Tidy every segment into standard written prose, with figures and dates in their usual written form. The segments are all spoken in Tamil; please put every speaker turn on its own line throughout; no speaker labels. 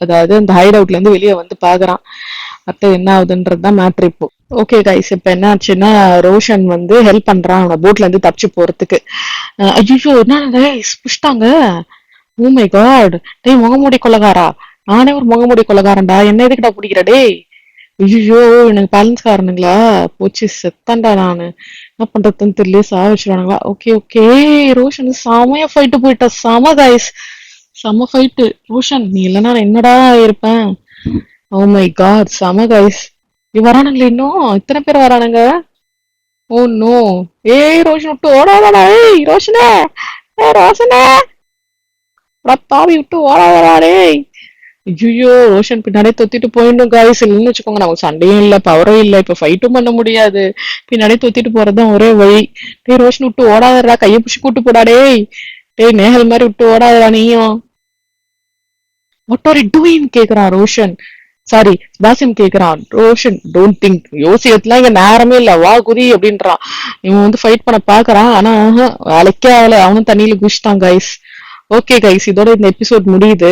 அதாவது அந்த ஹைட் அவுட்ல இருந்து வெளியே வந்து பாக்குறான். அப்ப என்ன ஆகுதுன்றதுதான் மேட்ரு இப்போ. ஓகே கைஸ், இப்ப என்ன ஆச்சுன்னா ரோஷன் வந்து ஹெல்ப் பண்றான் அவன போட்ல இருந்து தப்பிச்சு போறதுக்கு. ஐயோ என்ன கைஸ் புஷ்டாங்க. Oh my god. டேய் முகமூடி கொள்ளக்காரா, நானே ஒரு முகமூடி கொள்ளக்காரன்டா, என்ன எதுக்குடா பிடிக்கிற டேய். ஐயோ எனக்கு பேலன்ஸ் காரணங்களா போச்சு, செத்தண்டா நானு. என்ன பண்றதுன்னு தெரியல, சாவச்சிருவானுங்களா. ஓகே ஓகே, ரோஷன் செமையா ஃபைட்டு போயிட்டா, செம கைஸ், செம ஃபைட்டு. ரோஷன் நீ இல்லைன்னா நான் என்னடா இருப்பேன். ஓ மை காட் செம கைஸ். வரானுங்களே, இன்னும் இத்தனை பேர் வரானுங்க. Oh no. ஏய் ரோஷன் விட்டு ஓடாதடா, ஏய் ரோஷனே, ஏய் ரோஷனே, பாவி விட்டு ஓடாதடா டேய். ஐயோ ரோஷன் பின்னாடியே தொத்திட்டு போயிடணும் காய்ஸ், இல்லைன்னு வச்சுக்கோங்க நமக்கு சண்டையும் இல்ல பவரும் இல்ல, இப்ப ஃபைட்டும் பண்ண முடியாது, பின்னாடியே தொத்திட்டு போறதுதான் ஒரே வழி. டேய் ரோஷன் விட்டு ஓடாதடா, கையை பிடிச்சி கூட்டு போடா டேய். டேய் நேஹல் மாதிரி விட்டு ஓடாதடா நீயும். வாட் ஆர் யூ டூயிங் கேக்குறான் ரோஷன். சாரி பாசிம் கேக்குறான். ரோஷன் டோன்ட் திங்க், யோசிக்கிறதுலாம் இங்க நேரமே இல்ல, வா குதி அப்படின்றான். இவன் வந்து ஃபைட் பண்ண பாக்குறான், ஆனா வேலைக்கே ஆகல, அவனும் தண்ணியில குதிச்சிட்டான் கைஸ். ஓகே கைஸ், இதோட இந்த எபிசோட் முடியுது.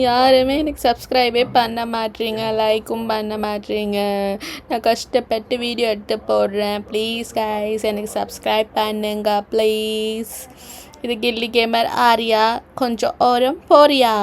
யாருமே எனக்கு சப்ஸ்கிரைபே பண்ண மாட்டேறீங்க, லைக்கும் பண்ண மாட்டேறீங்க. நான் கஷ்டப்பட்டு வீடியோ எடுத்து போடுறேன். ப்ளீஸ் கைஸ் எனக்கு சப்ஸ்கிரைப் பண்ணுங்க ப்ளீஸ். இது கில்லி கேமர் ஆரியா, கொஞ்சம் ஓரம் போறியா?